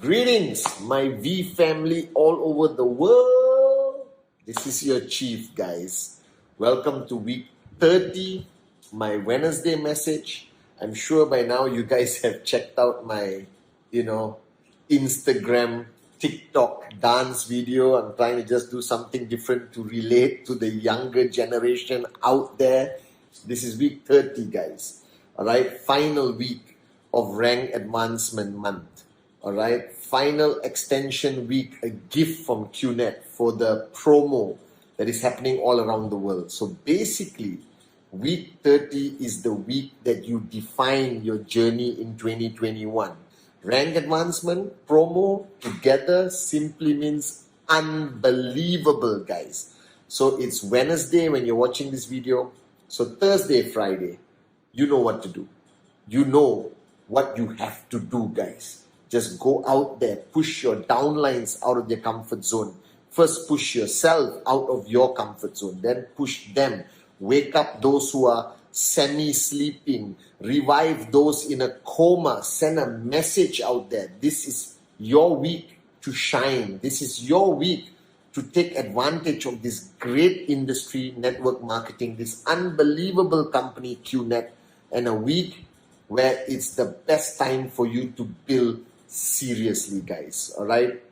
Greetings, my V family all over the world. This is your chief, guys. Welcome to week 30, my Wednesday message. I'm sure by now you guys have checked out my, Instagram, TikTok dance video. I'm trying to just do something different to relate to the younger generation out there. This is week 30, guys. All right, final week of rank advancement month. All right, final extension week, a gift from QNet for the promo that is happening all around the world. So basically, week 30 is the week that you define your journey in 2021. Rank advancement, promo, together simply means unbelievable, guys. So it's Wednesday when you're watching this video. So Thursday, Friday, you know what to do. You know what you have to do, guys. Just go out there, push your downlines out of their comfort zone. First, push yourself out of your comfort zone. Then push them. Wake up those who are semi-sleeping. Revive those in a coma. Send a message out there. This is your week to shine. This is your week to take advantage of this great industry, network marketing, this unbelievable company, QNet, and a week where it's the best time for you to build seriously, guys. All right,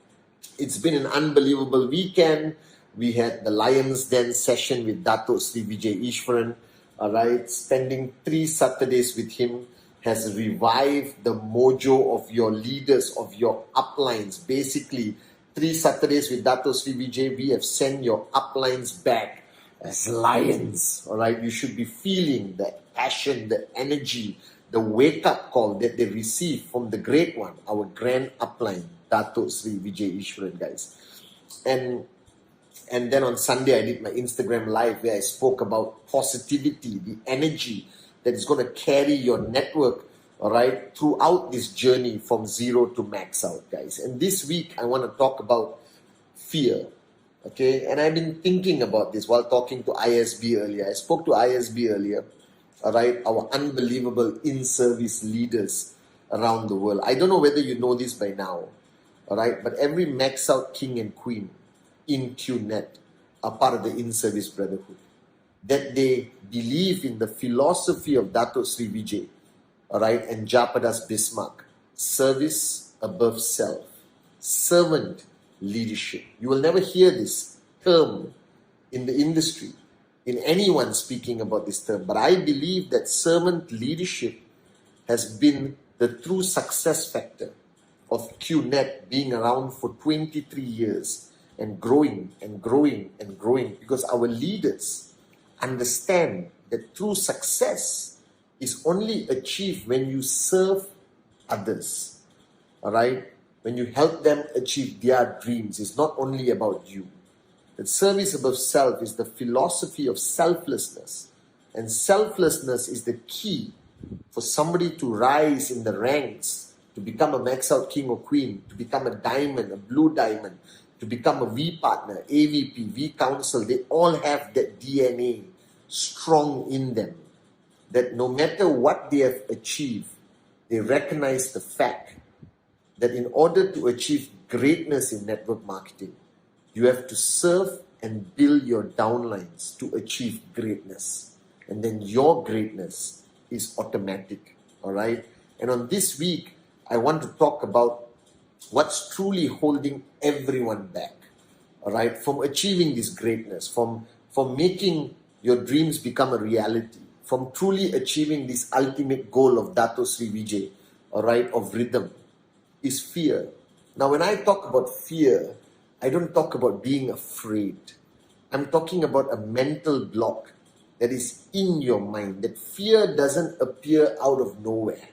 it's been an unbelievable weekend. We had the Lions Den session with Dato Sri Vijay Ishwaran. All right, spending 3 Saturdays with him has revived the mojo of your leaders, of your uplines. Basically, 3 Saturdays with Dato Sri Vijay, we have sent your uplines back as lions. All right, you should be feeling the passion, the energy, the wake-up call that they receive from the great one, our grand upline, Dato Sri Vijay Ishwaran, guys. And then on Sunday, I did my Instagram live where I spoke about positivity, the energy that is going to carry your network, all right, throughout this journey from zero to max out, guys. And this week, I want to talk about fear, okay? And I've been thinking about this while talking to ISB earlier. I spoke to ISB earlier. All right, our unbelievable in-service leaders around the world. I don't know whether you know this by now, all right, but every max out king and queen in QNet are part of the in-service brotherhood. That they believe in the philosophy of Dato Sri Vijay, all right, and Japadas Bismarck. Service above self. Servant leadership. You will never hear this term in the industry, in anyone speaking about this term, but I believe that servant leadership has been the true success factor of QNet being around for 23 years and growing and growing and growing, because our leaders understand that true success is only achieved when you serve others, all right? When you help them achieve their dreams. It's not only about you. That service above self is the philosophy of selflessness. And selflessness is the key for somebody to rise in the ranks, to become a max out king or queen, to become a diamond, a blue diamond, to become a V partner, AVP, V council. They all have that DNA strong in them. That no matter what they have achieved, they recognize the fact that in order to achieve greatness in network marketing, you have to serve and build your downlines to achieve greatness. And then your greatness is automatic, all right? And on this week, I want to talk about what's truly holding everyone back, all right? From achieving this greatness, from making your dreams become a reality, from truly achieving this ultimate goal of Dato Sri Vijay, all right, of rhythm, is fear. Now, when I talk about fear, I don't talk about being afraid. I'm talking about a mental block that is in your mind. That fear doesn't appear out of nowhere.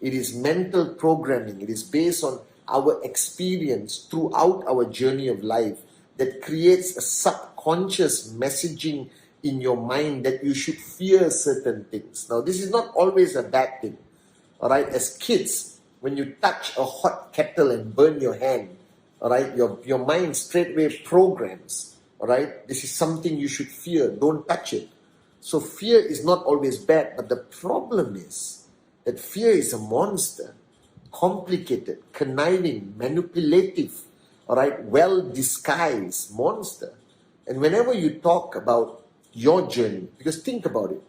It is mental programming. It is based on our experience throughout our journey of life that creates a subconscious messaging in your mind that you should fear certain things. Now, this is not always a bad thing. All right, as kids, when you touch a hot kettle and burn your hand, all right, your mind straightway programs, all right, this is something you should fear. Don't touch it. So fear is not always bad, but the problem is that fear is a monster, complicated, conniving, manipulative, all right, well disguised monster. And whenever you talk about your journey, because think about it,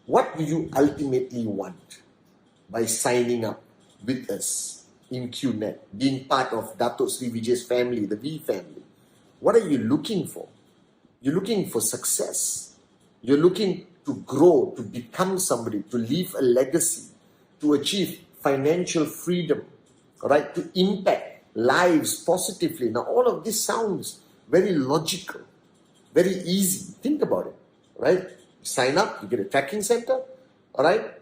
what do you ultimately want by signing up with us in QNet, being part of Dato Sri Vijay's family, the V family? What are you looking for? You're looking for success. You're looking to grow, to become somebody, to leave a legacy, to achieve financial freedom, right? To impact lives positively. Now, all of this sounds very logical, very easy. Think about it, right? Sign up, you get a tracking center, all right?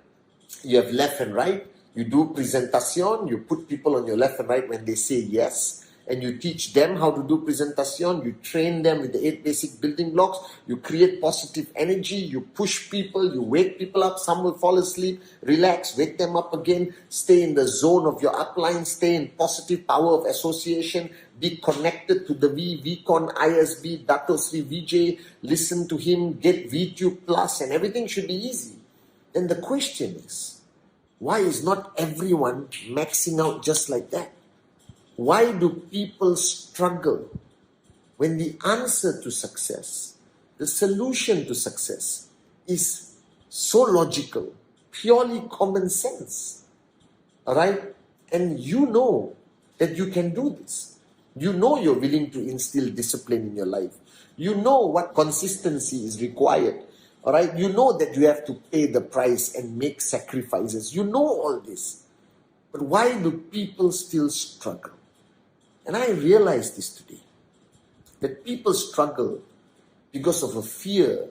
You have left and right. You do presentation. You put people on your left and right when they say yes. And you teach them how to do presentation. You train them with the 8 basic building blocks. You create positive energy. You push people. You wake people up. Some will fall asleep. Relax. Wake them up again. Stay in the zone of your upline. Stay in positive power of association. Be connected to the VCon, ISB, Dato Sri Vijay. Listen to him. Get VTube Plus. And everything should be easy. Then the question is, why is not everyone maxing out just like that? Why do people struggle when the answer to success, the solution to success is so logical, purely common sense? All right? And you know that you can do this. You know you're willing to instill discipline in your life. You know what consistency is required. All right? You know that you have to pay the price and make sacrifices. You know all this. But why do people still struggle? And I realized this today, that people struggle because of a fear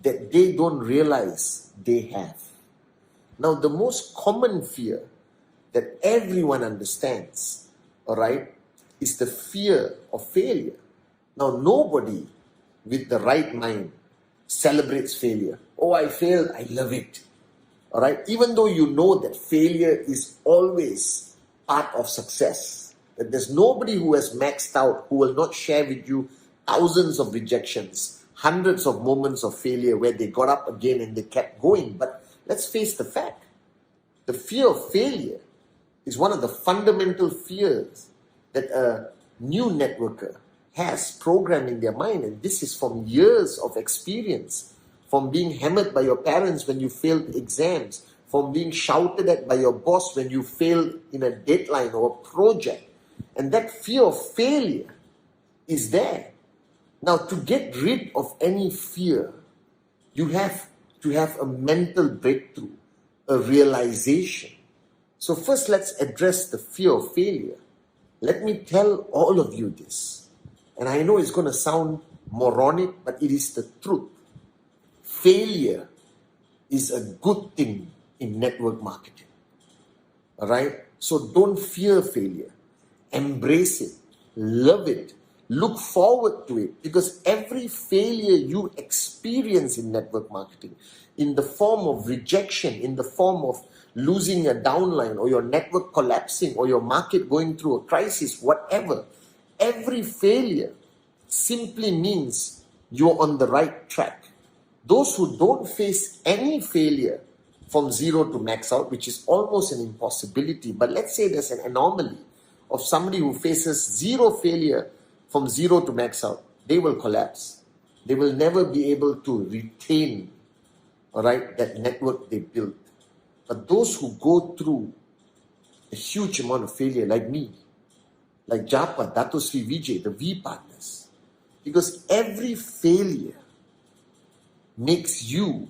that they don't realize they have. Now, the most common fear that everyone understands, all right, is the fear of failure. Now, nobody with the right mind celebrates failure. Oh, I failed, I love it. All right, even though you know that failure is always part of success, that there's nobody who has maxed out who will not share with you thousands of rejections, hundreds of moments of failure where they got up again and they kept going. But let's face the fact, the fear of failure is one of the fundamental fears that a new networker has programmed in their mind. And this is from years of experience, from being hammered by your parents when you failed exams, from being shouted at by your boss when you failed in a deadline or a project. And that fear of failure is there. Now, to get rid of any fear, you have to have a mental breakthrough, a realization. So first, let's address the fear of failure. Let me tell all of you this. And I know it's going to sound moronic, but it is the truth. Failure is a good thing in network marketing. All right? So don't fear failure. Embrace it. Love it. Look forward to it. Because every failure you experience in network marketing, in the form of rejection, in the form of losing a downline, or your network collapsing, or your market going through a crisis, whatever, every failure simply means you're on the right track. Those who don't face any failure from zero to max out, which is almost an impossibility, but let's say there's an anomaly of somebody who faces zero failure from zero to max out, they will collapse. They will never be able to retain, all right, that network they built. But those who go through a huge amount of failure, like me, like Japa, Dato Sri Vijay, the V partners, because every failure makes you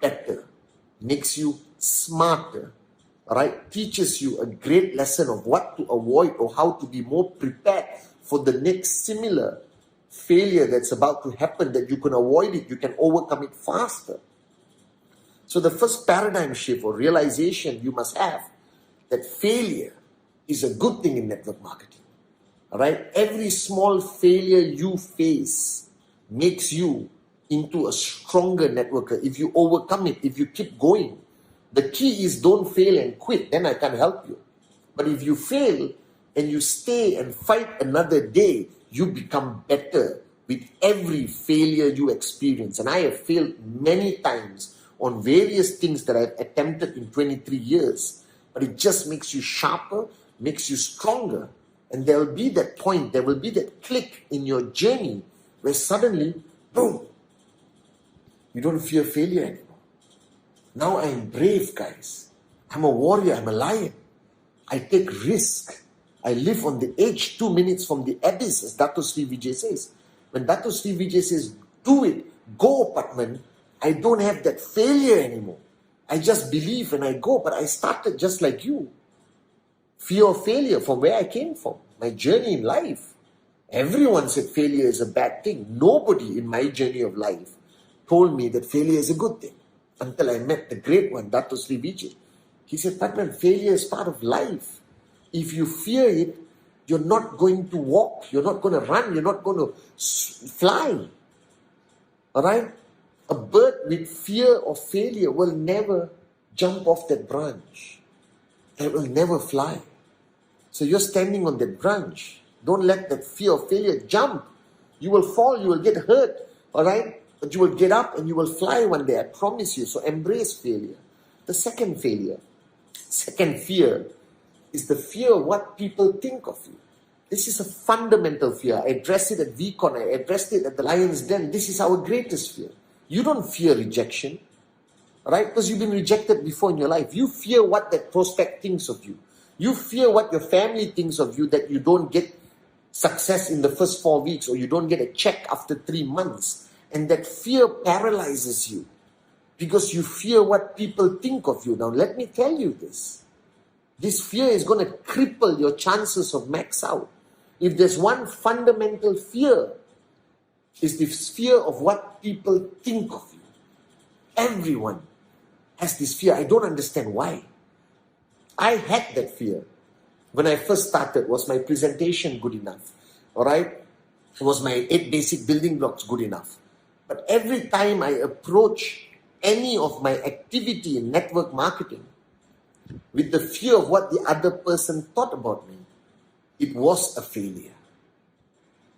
better, makes you smarter, right? Teaches you a great lesson of what to avoid or how to be more prepared for the next similar failure that's about to happen, that you can avoid it, you can overcome it faster. So the first paradigm shift or realization you must have, that failure is a good thing in network marketing. All right? Every small failure you face makes you into a stronger networker. If you overcome it, if you keep going, the key is don't fail and quit. Then I can help you. But if you fail and you stay and fight another day, you become better with every failure you experience. And I have failed many times on various things that I've attempted in 23 years. But it just makes you sharper, makes you stronger. And there will be that point, there will be that click in your journey where suddenly, boom, you don't fear failure anymore. Now I am brave, guys. I'm a warrior, I'm a lion. I take risk. I live on the edge, 2 minutes from the abyss, as Dato Sri Vijay says. When Dato Sri Vijay says, do it, go, Patman, I don't have that failure anymore. I just believe and I go, but I started just like you. Fear of failure from where I came from, my journey in life. Everyone said failure is a bad thing. Nobody in my journey of life told me that failure is a good thing until I met the great one, Dato Sri Vijay. He said, Patman, failure is part of life. If you fear it, you're not going to walk, you're not going to run, you're not going to fly. All right? A bird with fear of failure will never jump off that branch. It will never fly. So you're standing on that branch. Don't let that fear of failure jump. You will fall, you will get hurt, all right? But you will get up and you will fly one day, I promise you. So embrace failure. The second fear is the fear of what people think of you. This is a fundamental fear. I addressed it at VCon, I addressed it at the Lion's Den. This is our greatest fear. You don't fear rejection, right? Because you've been rejected before in your life. You fear what that prospect thinks of you. You fear what your family thinks of you, that you don't get success in the first 4 weeks or you don't get a check after 3 months. And that fear paralyzes you because you fear what people think of you. Now, let me tell you this. This fear is going to cripple your chances of max out. If there's one fundamental fear, is this fear of what people think of you. Everyone has this fear. I don't understand why. I had that fear. When I first started, was my presentation good enough? All right? Was my 8 basic building blocks good enough? But every time I approach any of my activity in network marketing with the fear of what the other person thought about me, it was a failure.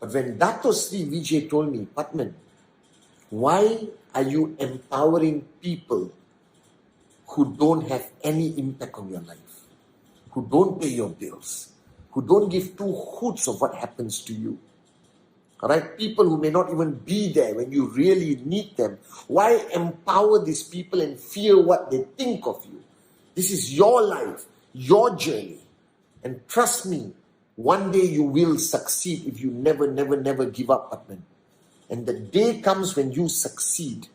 But when Dato Sri Vijay told me, Patman, why are you empowering people who don't have any impact on your life, who don't pay your bills, who don't give 2 hoots of what happens to you? All right? People who may not even be there when you really need them. Why empower these people and fear what they think of you? This is your life, your journey. And trust me, one day you will succeed if you never give up, Patman. And the day comes when you succeed.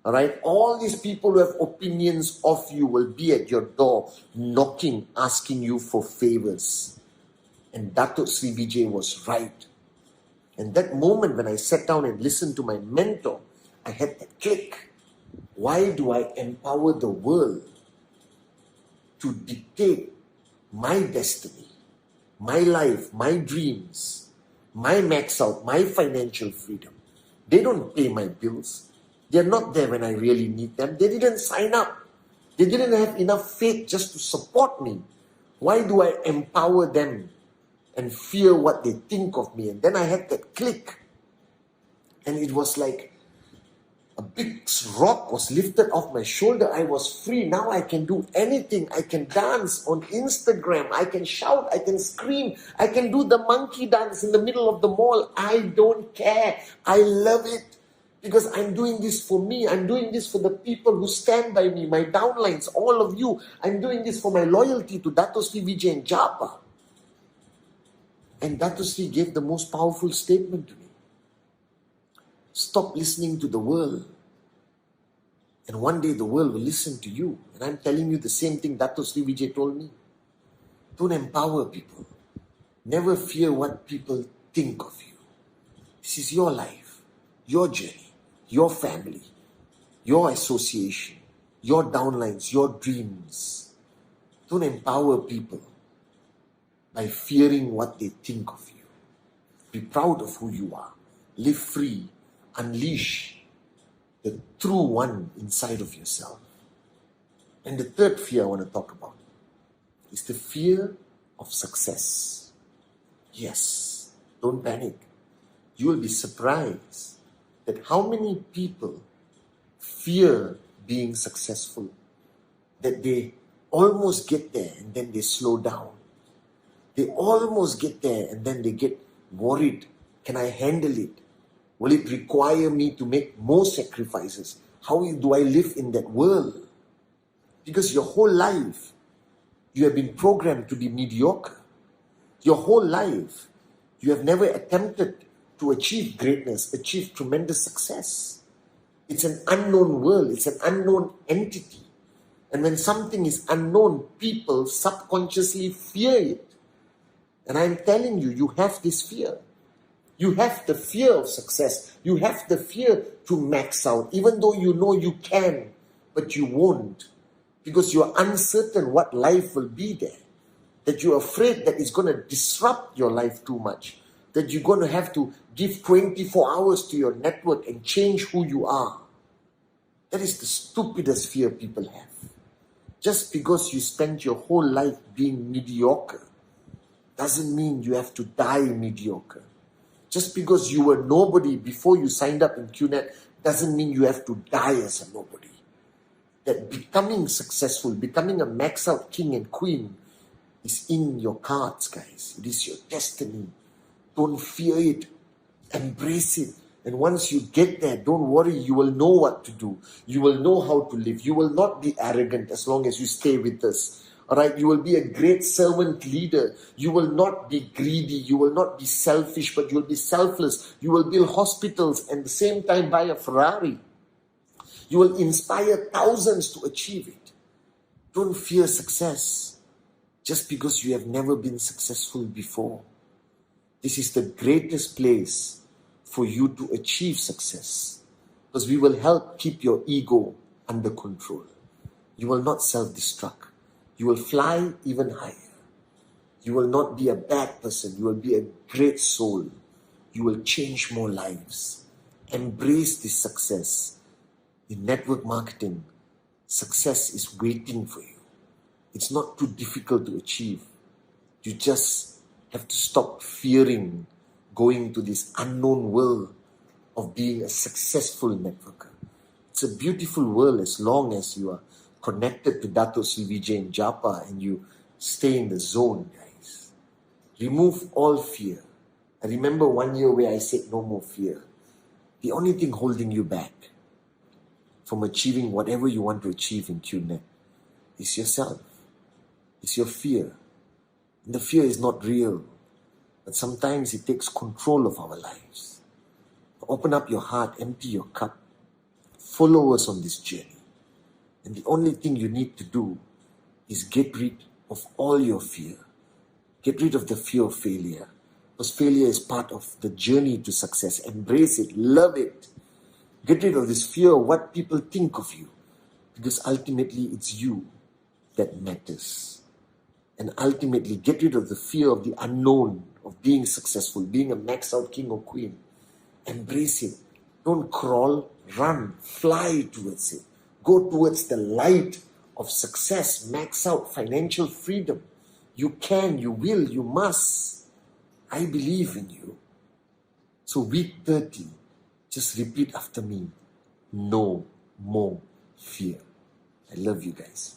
All right? All these people who have opinions of you will be at your door, knocking, asking you for favors. And Dato Sri Vijay was right. And that moment when I sat down and listened to my mentor, I had that click. Why do I empower the world to dictate my destiny, my life, my dreams, my max out, my financial freedom? They don't pay my bills. They're not there when I really need them. They didn't sign up. They didn't have enough faith just to support me. Why do I empower them and fear what they think of me? And then I had that click. And it was like a big rock was lifted off my shoulder. I was free. Now I can do anything. I can dance on Instagram. I can shout. I can scream. I can do the monkey dance in the middle of the mall. I don't care. I love it. Because I'm doing this for me. I'm doing this for the people who stand by me, my downlines, all of you. I'm doing this for my loyalty to Dato Sri Vijay and Japa. And Dato Sri gave the most powerful statement to me. Stop listening to the world. And one day the world will listen to you. And I'm telling you the same thing Dato Sri Vijay told me. Don't empower people. Never fear what people think of you. This is your life, your journey, your family, your association, your downlines, your dreams. Don't empower people by fearing what they think of you. Be proud of who you are. Live free. Unleash the true one inside of yourself. And the third fear I want to talk about is the fear of success. Yes, don't panic. You will be surprised that how many people fear being successful, that they almost get there and then they slow down. They almost get there and then they get worried. Can I handle it? Will it require me to make more sacrifices? How do I live in that world? Because your whole life, you have been programmed to be mediocre. Your whole life, you have never attempted to achieve greatness, achieve tremendous success. It's an unknown world. It's an unknown entity. And when something is unknown, people subconsciously fear it. And I'm telling you, you have this fear. You have the fear of success. You have the fear to max out, even though you know you can, but you won't. Because you're uncertain what life will be there. That you're afraid that it's going to disrupt your life too much. That you're going to have to give 24 hours to your network and change who you are. That is the stupidest fear people have. Just because you spent your whole life being mediocre doesn't mean you have to die mediocre. Just because you were nobody before you signed up in QNet doesn't mean you have to die as a nobody. That becoming successful, becoming a max out king and queen is in your cards, guys. It is your destiny. Don't fear it. Embrace it. And once you get there, don't worry, you will know what to do. You will know how to live. You will not be arrogant as long as you stay with us. Alright, you will be a great servant leader. You will not be greedy. You will not be selfish, but you will be selfless. You will build hospitals and at the same time buy a Ferrari. You will inspire thousands to achieve it. Don't fear success just because you have never been successful before. This is the greatest place for you to achieve success, because we will help keep your ego under control. You will not self-destruct. You will fly even higher. You will not be a bad person. You will be a great soul. You will change more lives. Embrace this success. In network marketing, success is waiting for you. It's not too difficult to achieve. You just have to stop fearing going to this unknown world of being a successful networker. It's a beautiful world as long as you are connected to Dato Sri Vijay Japa and you stay in the zone, guys. Remove all fear. I remember 1 year where I said no more fear. The only thing holding you back from achieving whatever you want to achieve in QNet is yourself. It's your fear. And the fear is not real, but sometimes it takes control of our lives. Open up your heart, empty your cup, follow us on this journey. And the only thing you need to do is get rid of all your fear. Get rid of the fear of failure. Because failure is part of the journey to success. Embrace it, love it. Get rid of this fear of what people think of you. Because ultimately it's you that matters. And ultimately get rid of the fear of the unknown, of being successful, being a maxed out king or queen. Embrace it. Don't crawl, run, fly towards it. Go towards the light of success, max out financial freedom. You can, you will, you must. I believe in you. So week 30, just repeat after me. No more fear. I love you guys.